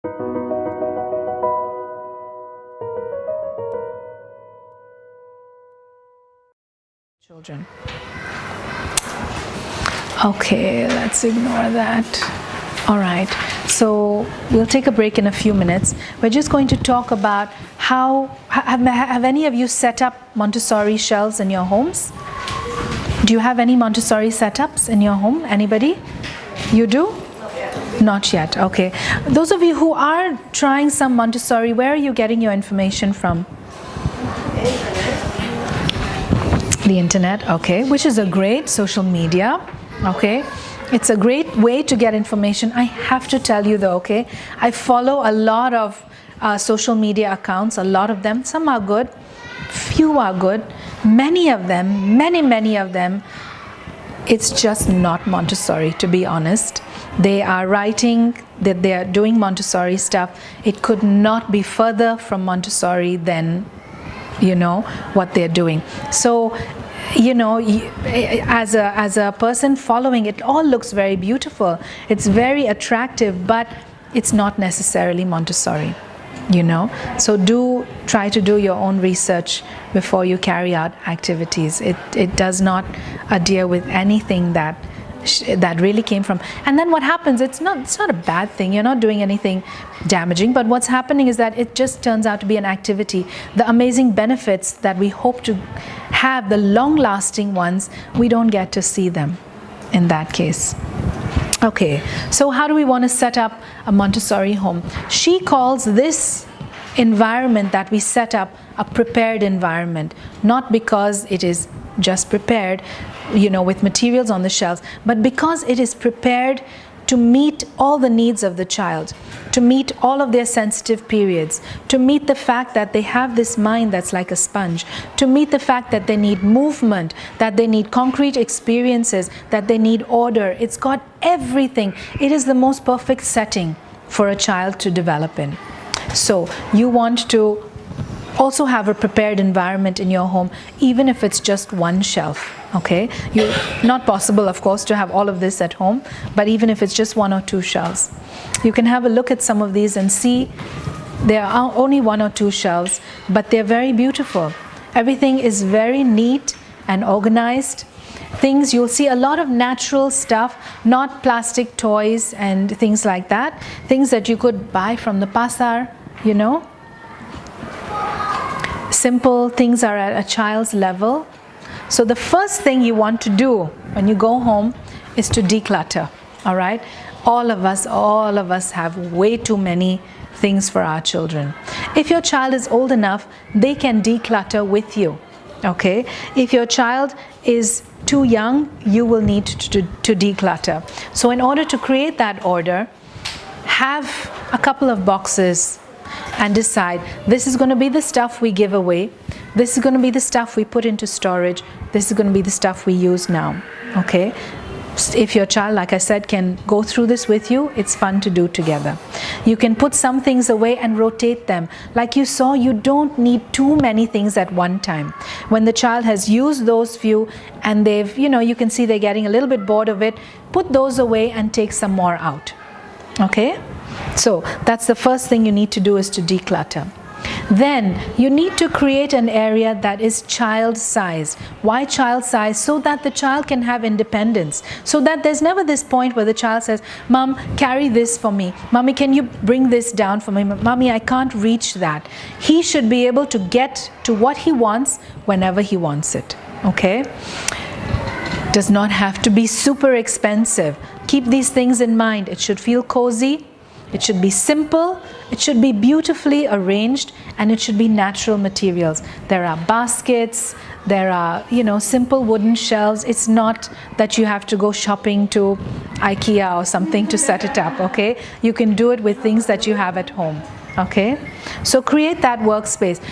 Children. Okay, let's ignore that. All right, so we'll take a break in a few minutes. We're just going to talk about how, have any of you set up Montessori shelves in your homes? Do you have any Montessori setups in your home? Anybody? You do? Not yet, okay. Those of you who are trying some Montessori, where are you getting your information from? The internet, okay, which is a great social media, okay. It's a great way to get information. I have to tell you though, okay, I follow a lot of social media accounts, a lot of them. Some are good, few are good. Many of them, many of them, it's just not Montessori, to be honest. They are writing that they are doing Montessori stuff. It could not be further from Montessori than, you know, what they're doing. So, you know, as a person following, it all looks very beautiful. It's very attractive, but it's not necessarily Montessori, you know. So do try to do your own research before you carry out activities. It does not adhere with anything that really came from. And then what happens, it's not a bad thing, you're not doing anything damaging, but what's happening is that it just turns out to be an activity. The amazing benefits that we hope to have, the long-lasting ones, we don't get to see them in that case. Okay, so how do we want to set up a Montessori home? She calls this environment that we set up a prepared environment, not because it is just prepared, you know, with materials on the shelves, but because it is prepared to meet all the needs of the child, to meet all of their sensitive periods, to meet the fact that they have this mind that's like a sponge, to meet the fact that they need movement, that they need concrete experiences, that they need order. It's got everything. It is the most perfect setting for a child to develop in. So you want to also have a prepared environment in your home, even if it's just one shelf, okay? Not possible, of course, to have all of this at home, but even if it's just one or two shelves. You can have a look at some of these and see there are only one or two shelves, but they're very beautiful. Everything is very neat and organized. Things, you'll see a lot of natural stuff, not plastic toys and things like that. Things that you could buy from the pasar, you know. Simple things are at a child's level. So the first thing you want to do when you go home is to declutter, all right? All of us have way too many things for our children. If your child is old enough, they can declutter with you, okay? If your child is too young, you will need to declutter. So in order to create that order, have a couple of boxes and decide, this is going to be the stuff we give away, this is going to be the stuff we put into storage, this is going to be the stuff we use now, okay? If your child, like I said, can go through this with you, it's fun to do together. You can put some things away and rotate them. Like you saw, you don't need too many things at one time. When the child has used those few and they've, you know, you can see they're getting a little bit bored of it, put those away and take some more out, okay? So that's the first thing you need to do, is to declutter. Then you need to create an area that is child size. Why child size? So that the child can have independence. So that there's never this point where the child says, Mom, carry this for me. Mommy, can you bring this down for me? Mommy, I can't reach that. He should be able to get to what he wants whenever he wants it. Okay? Does not have to be super expensive. Keep these things in mind. It should feel cozy. It should be simple, it should be beautifully arranged, and it should be natural materials. There are baskets, there are, you know, simple wooden shelves. It's not that you have to go shopping to IKEA or something to set it up, okay? You can do it with things that you have at home, okay? So create that workspace.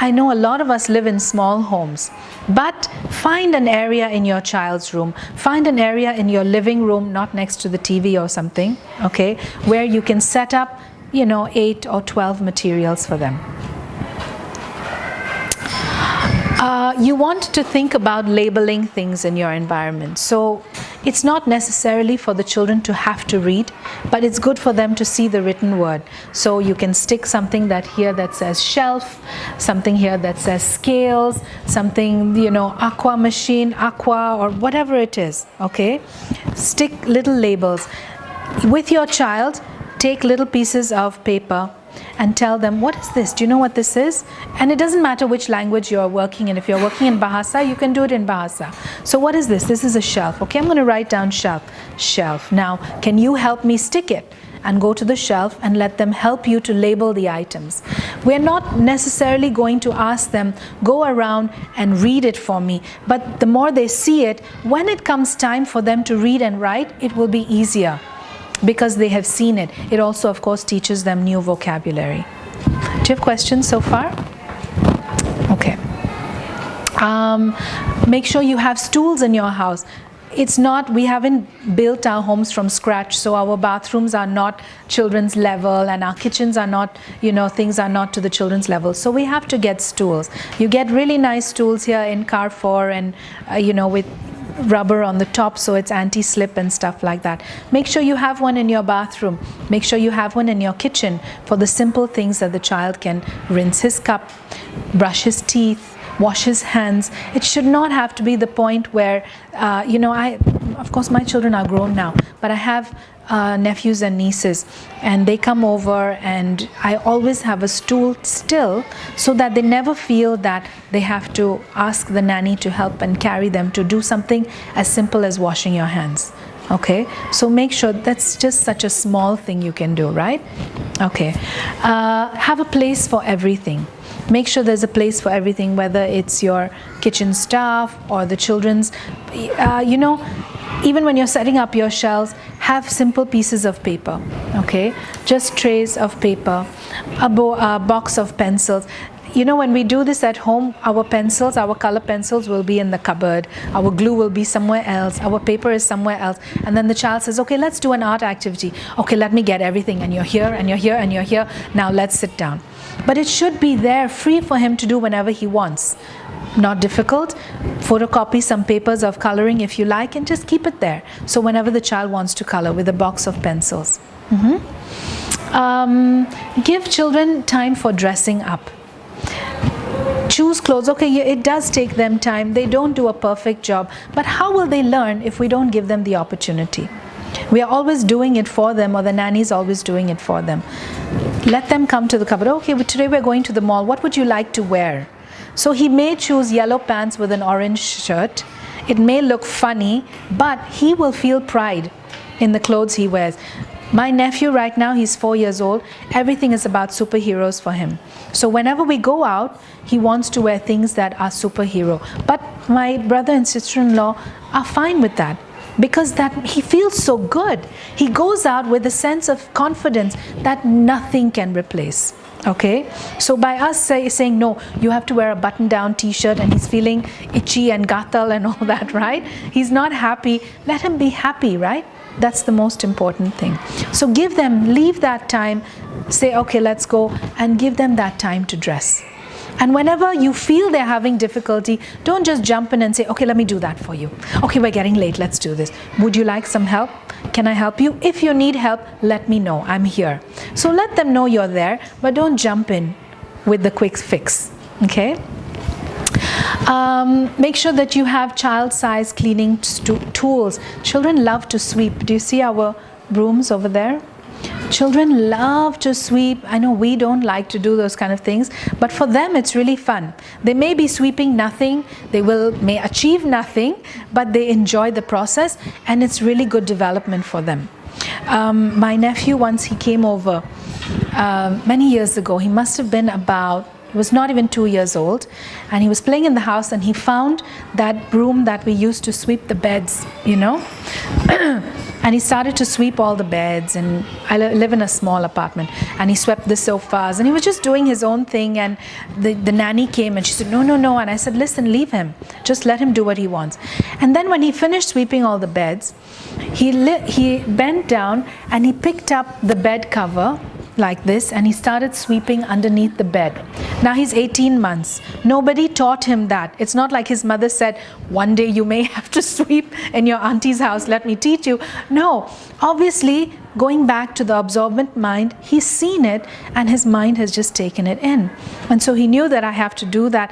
I know a lot of us live in small homes, but find an area in your child's room, find an area in your living room, not next to the TV or something, okay, where you can set up, you know, 8 or 12 materials for them. You want to think about labeling things in your environment. So It's not necessarily for the children to have to read, but it's good for them to see the written word. So you can stick something that says shelf, something here that says scales, something, aqua machine, aqua, or whatever it is, okay? Stick little labels. With your child, take little pieces of paper and tell them, what is this? Do you know what this is? And it doesn't matter which language you're working in. If you're working in Bahasa, you can do it in Bahasa. So what is this? This is a shelf. Okay, I'm going to write down shelf. Shelf. Now, can you help me stick it? And go to the shelf and let them help you to label the items. We're not necessarily going to ask them, go around and read it for me. But the more they see it, when it comes time for them to read and write, it will be easier, because they have seen it. It also, of course, teaches them new vocabulary. Do you have questions so far? Okay. Make sure you have stools in your house. We haven't built our homes from scratch, so our bathrooms are not children's level, and our kitchens are not, things are not to the children's level. So we have to get stools. You get really nice stools here in Carrefour, and, with rubber on the top, so it's anti-slip and stuff like that. Make sure you have one in your bathroom. Make sure you have one in your kitchen for the simple things that the child can rinse his cup, brush his teeth, wash his hands. It should not have to be the point where, of course my children are grown now, but I have nephews and nieces, and they come over, and I always have a stool still, so that they never feel that they have to ask the nanny to help and carry them to do something as simple as washing your hands. Okay, so make sure that's just such a small thing you can do, right? Okay, have a place for everything. Make sure there's a place for everything, whether it's your kitchen staff or the children's. Even when you're setting up your shelves, have simple pieces of paper, okay? Just trays of paper, a box of pencils. When we do this at home, our pencils, our color pencils will be in the cupboard, our glue will be somewhere else, our paper is somewhere else, and then the child says, okay, let's do an art activity. Okay, let me get everything, and you're here, and you're here, and you're here, now let's sit down. But it should be there, free for him to do whenever he wants. Not difficult. Photocopy some papers of coloring if you like, and just keep it there. So whenever the child wants to color, with a box of pencils. Give children time for dressing up. Choose clothes. Okay, it does take them time. They don't do a perfect job. But how will they learn if we don't give them the opportunity? We are always doing it for them, or the nanny's always doing it for them. Let them come to the cupboard. Okay, but today we're going to the mall. What would you like to wear? So he may choose yellow pants with an orange shirt. It may look funny, but he will feel pride in the clothes he wears. My nephew right now, he's 4 years old. Everything is about superheroes for him. So whenever we go out, he wants to wear things that are superhero. But my brother and sister-in-law are fine with that, because that he feels so good. He goes out with a sense of confidence that nothing can replace. Okay, so by us saying no, you have to wear a button-down t-shirt, and he's feeling itchy and gatal and all that, right? He's not happy. Let him be happy, right? That's the most important thing. So leave that time, say, okay, let's go, and give them that time to dress. And whenever you feel they're having difficulty, don't just jump in and say, okay, let me do that for you. Okay, we're getting late, let's do this. Would you like some help? Can I help you? If you need help, let me know, I'm here. So let them know you're there, but don't jump in with the quick fix, okay? Make sure that you have child-sized cleaning tools. Children love to sweep. Do you see our brooms over there? Children love to sweep. I know we don't like to do those kind of things, but for them it's really fun. They may be sweeping nothing, may achieve nothing, but they enjoy the process, and it's really good development for them. My nephew, once he came over many years ago, he must have been he was not even 2 years old, and he was playing in the house, and he found that broom that we used to sweep the beds, and he started to sweep all the beds, and I live in a small apartment, and he swept the sofas, and he was just doing his own thing, and the nanny came, and she said, no, and I said, listen, leave him, just let him do what he wants. And then when he finished sweeping all the beds, he bent down, and he picked up the bed cover, like this, and he started sweeping underneath the bed. Now he's 18 months. Nobody taught him that. It's not like his mother said, one day you may have to sweep in your auntie's house, let me teach you. No, obviously, going back to the absorbent mind, he's seen it and his mind has just taken it in. And so he knew that I have to do that.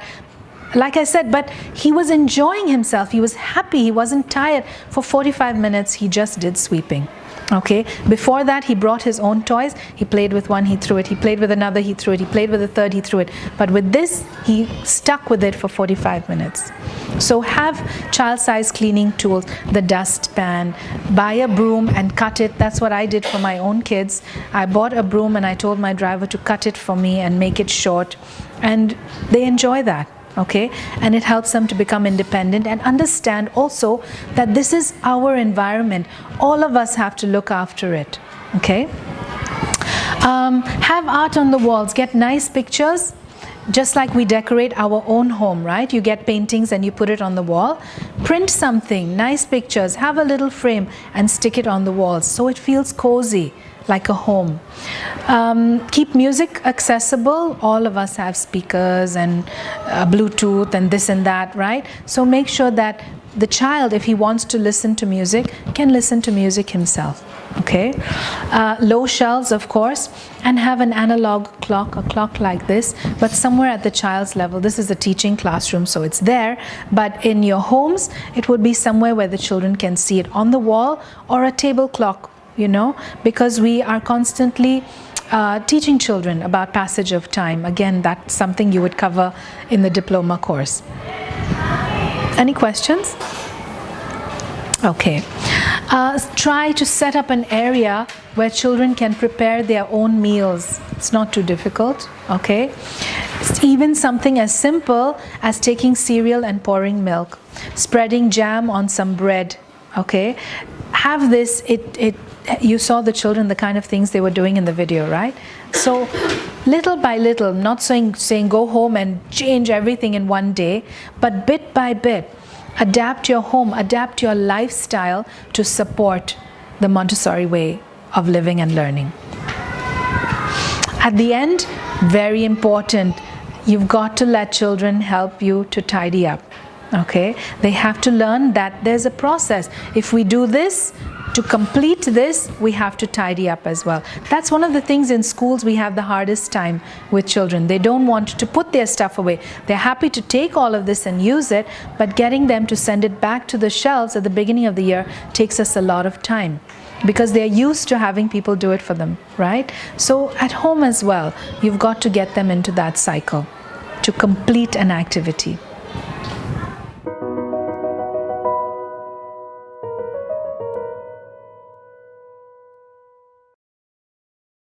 Like I said, but he was enjoying himself. He was happy. He wasn't tired. For 45 minutes, he just did sweeping. Okay, before that he brought his own toys. He played with one, he threw it. He played with another, he threw it. He played with a third, he threw it. But with this, he stuck with it for 45 minutes. So have child-sized cleaning tools, the dustpan, buy a broom and cut it. That's what I did for my own kids. I bought a broom and I told my driver to cut it for me and make it short. And they enjoy that. Okay, and it helps them to become independent and understand also that this is our environment. All of us have to look after it. Okay, have art on the walls. Get nice pictures, just like we decorate our own home, right? You get paintings and you put it on the wall. Print something, nice pictures, have a little frame and stick it on the walls so it feels cozy, like a home. Keep music accessible. All of us have speakers and Bluetooth and this and that, right? So make sure that the child, if he wants to listen to music, can listen to music himself. Okay, low shelves, of course, and have an analog clock, a clock like this, but somewhere at the child's level. This is a teaching classroom, so it's there, but in your homes, it would be somewhere where the children can see it on the wall or a table clock, you know, because we are constantly teaching children about passage of time. Again, that's something you would cover in the diploma course. Any questions? Okay. Try to set up an area where children can prepare their own meals. It's not too difficult, okay? It's even something as simple as taking cereal and pouring milk, spreading jam on some bread, okay? Have this, you saw the children, the kind of things they were doing in the video, right? So little by little, not saying go home and change everything in one day, but bit by bit, adapt your home, adapt your lifestyle to support the Montessori way of living and learning. At the end, very important, you've got to let children help you to tidy up. Okay, they have to learn that there's a process. If we do this, to complete this, we have to tidy up as well. That's one of the things in schools we have the hardest time with children. They don't want to put their stuff away. They're happy to take all of this and use it, but getting them to send it back to the shelves at the beginning of the year takes us a lot of time, because they're used to having people do it for them, right? So at home as well, you've got to get them into that cycle to complete an activity.